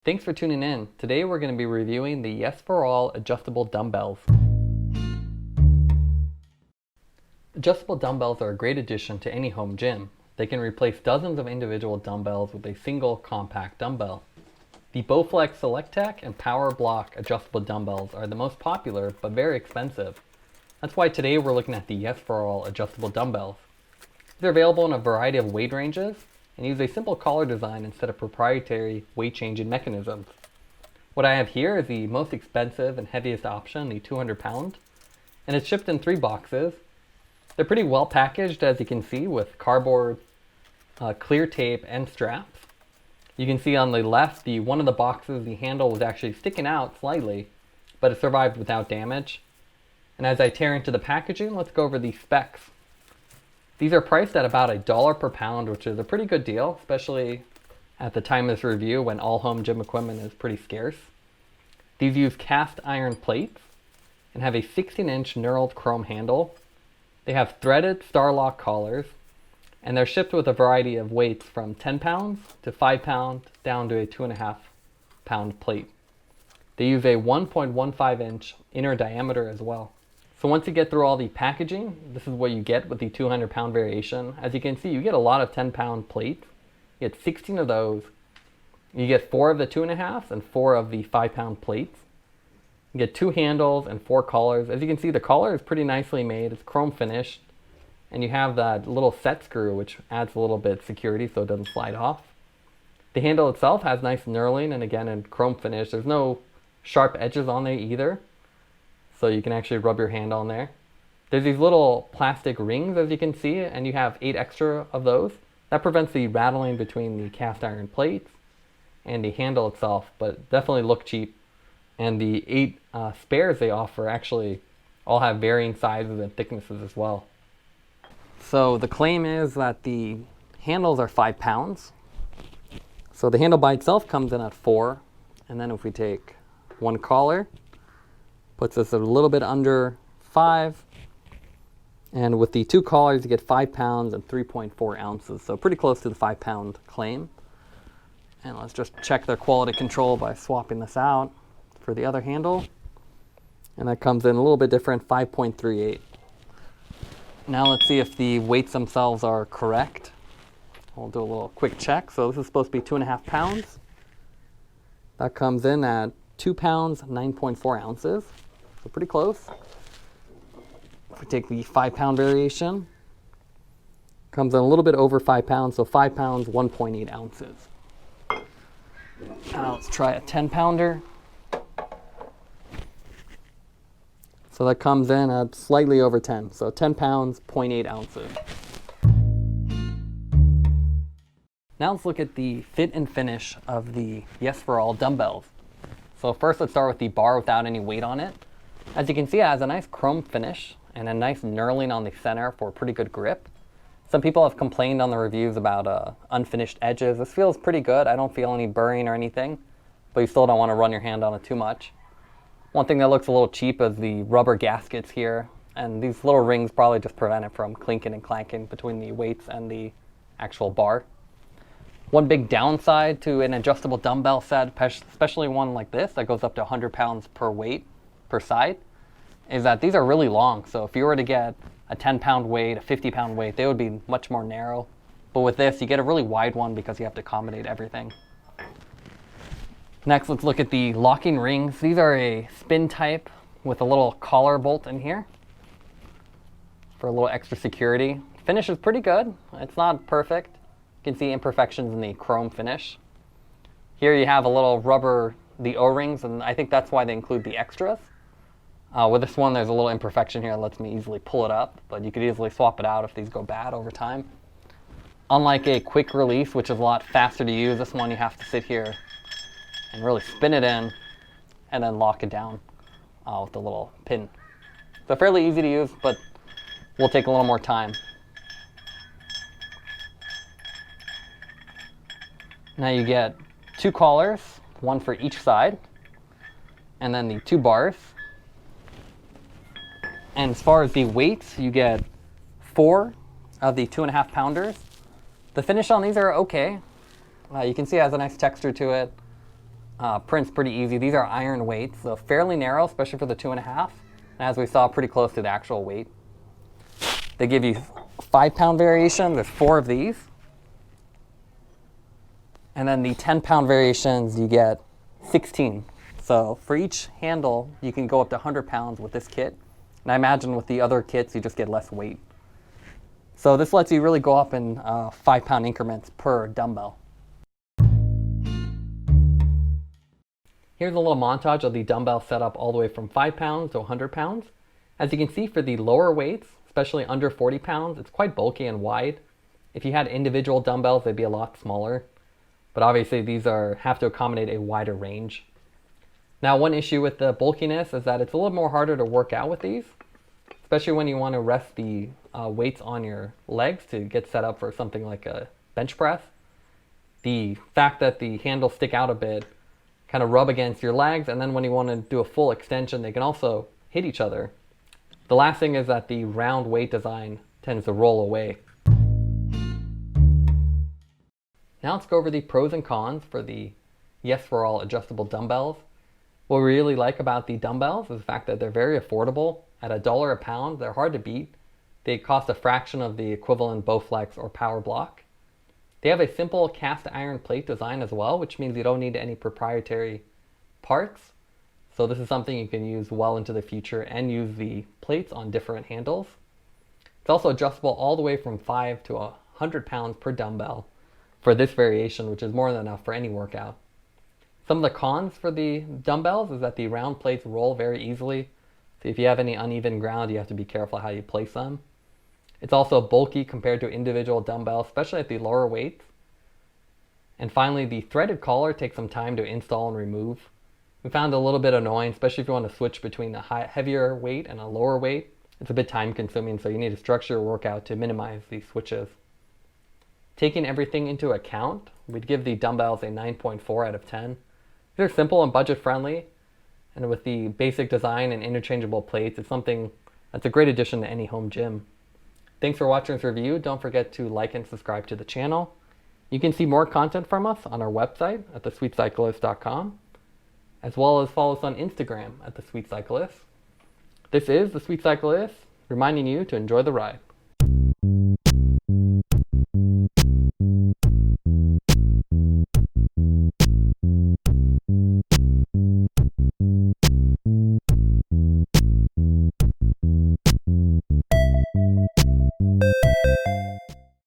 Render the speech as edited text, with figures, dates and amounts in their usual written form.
Thanks for tuning in. Today we're going to be reviewing the Yes4All Adjustable Dumbbells. Adjustable dumbbells are a great addition to any home gym. They can replace dozens of individual dumbbells with a single compact dumbbell. The Bowflex SelectTech and PowerBlock adjustable dumbbells are the most popular but very expensive. That's why today we're looking at the Yes4All adjustable dumbbells. They're available in a variety of weight ranges and use a simple collar design instead of proprietary weight changing mechanisms. What I have here is the most expensive and heaviest option, the 200 pound, and it's shipped in 3 boxes. They're pretty well packaged, as you can see, with cardboard, clear tape, and straps. You can see on the left, one of the boxes, the handle was actually sticking out slightly, but it survived without damage. And as I tear into the packaging, let's go over the specs. These are priced at about $1 per pound, which is a pretty good deal, especially at the time of this review when all home gym equipment is pretty scarce. These use cast iron plates and have a 16-inch knurled chrome handle. They have threaded Starlock collars, and they're shipped with a variety of weights from 10 pounds to 5 pounds down to a 2.5 pound plate. They use a 1.15 inch inner diameter as well. So once you get through all the packaging, this is what you get with the 200 pound variation. As you can see, you get a lot of 10 pound plates. You get 16 of those. You get 4 of the 2.5 and 4 of the 5 pound plates. You get 2 handles and 4 collars. As you can see, the collar is pretty nicely made. It's chrome finished. And you have that little set screw, which adds a little bit of security so it doesn't slide off. The handle itself has nice knurling, and again in chrome finish. There's no sharp edges on there either, so you can actually rub your hand on there. There's these little plastic rings, as you can see, and you have 8 extra of those. That prevents the rattling between the cast iron plates and the handle itself, but definitely look cheap. And the 8 spares they offer actually all have varying sizes and thicknesses as well. So the claim is that the handles are 5 pounds. So the handle by itself comes in at 4. And then if we take 1 collar, puts us a little bit under 5. And with the 2 collars, you get 5 pounds and 3.4 ounces. So pretty close to the 5 pound claim. And let's just check their quality control by swapping this out for the other handle. And that comes in a little bit different, 5.38. Now let's see if the weights themselves are correct. We'll do a little quick check. So this is supposed to be 2.5 pounds. That comes in at 2 pounds, 9.4 ounces. So pretty close. If we take the 5 pound variation, comes in a little bit over 5 pounds, so 5 pounds, 1.8 ounces. Now let's try a 10 pounder. So that comes in at slightly over 10, so 10 pounds, 0.8 ounces. Now let's look at the fit and finish of the Yes4All dumbbells. So first let's start with the bar without any weight on it. As you can see, it has a nice chrome finish and a nice knurling on the center for a pretty good grip. Some people have complained on the reviews about unfinished edges. This feels pretty good. I don't feel any burring or anything, but you still don't want to run your hand on it too much. One thing that looks a little cheap is the rubber gaskets here, and these little rings probably just prevent it from clinking and clanking between the weights and the actual bar. One big downside to an adjustable dumbbell set, especially one like this that goes up to 100 pounds per weight per side, is that these are really long. So if you were to get a 10 pound weight, a 50 pound weight, they would be much more narrow. But with this, you get a really wide one because you have to accommodate everything. Next, let's look at the locking rings. These are a spin type with a little collar bolt in here for a little extra security. Finish is pretty good. It's not perfect. You can see imperfections in the chrome finish. Here you have a little rubber, the O-rings, and I think that's why they include the extras. With this one, there's a little imperfection here that lets me easily pull it up, but you could easily swap it out if these go bad over time. Unlike a quick release, which is a lot faster to use, this one you have to sit here and really spin it in and then lock it down with the little pin. So fairly easy to use, but will take a little more time. Now you get 2 collars, 1 for each side, and then the 2 bars. And as far as the weights, you get 4 of the 2.5 pounders. The finish on these are okay. You can see it has a nice texture to it. print's pretty easy. These are iron weights, so fairly narrow, especially for the 2.5. And as we saw, pretty close to the actual weight. They give you 5-pound variation. There's 4 of these. And then the 10-pound variations, you get 16. So for each handle, you can go up to 100 pounds with this kit. And I imagine with the other kits, you just get less weight. So this lets you really go up in 5-pound increments per dumbbell. Here's a little montage of the dumbbell setup all the way from 5 pounds to 100 pounds. As you can see, for the lower weights, especially under 40 pounds, it's quite bulky and wide. If you had individual dumbbells, they'd be a lot smaller. But obviously these have to accommodate a wider range. Now, one issue with the bulkiness is that it's a little more harder to work out with these, especially when you want to rest the weights on your legs to get set up for something like a bench press. The fact that the handles stick out a bit kind of rub against your legs, and then when you want to do a full extension, they can also hit each other. The last thing is that the round weight design tends to roll away. Now let's go over the pros and cons for the Yes4All adjustable dumbbells. What we really like about the dumbbells is the fact that they're very affordable. At $1 a pound, they're hard to beat. They cost a fraction of the equivalent Bowflex or PowerBlock. They have a simple cast iron plate design as well, which means you don't need any proprietary parts. So this is something you can use well into the future and use the plates on different handles. It's also adjustable all the way from 5 to 100 pounds per dumbbell for this variation, which is more than enough for any workout. Some of the cons for the dumbbells is that the round plates roll very easily. So if you have any uneven ground, you have to be careful how you place them. It's also bulky compared to individual dumbbells, especially at the lower weights. And finally, the threaded collar takes some time to install and remove. We found it a little bit annoying, especially if you want to switch between a heavier weight and a lower weight. It's a bit time consuming, so you need to structure your workout to minimize these switches. Taking everything into account, we'd give the dumbbells a 9.4 out of 10. They're simple and budget friendly, and with the basic design and interchangeable plates, it's something that's a great addition to any home gym. Thanks for watching this review. Don't forget to like and subscribe to the channel. You can see more content from us on our website at thesweetcyclist.com, as well as follow us on Instagram at The Sweet Cyclist. This is The Sweet Cyclist, reminding you to enjoy the ride.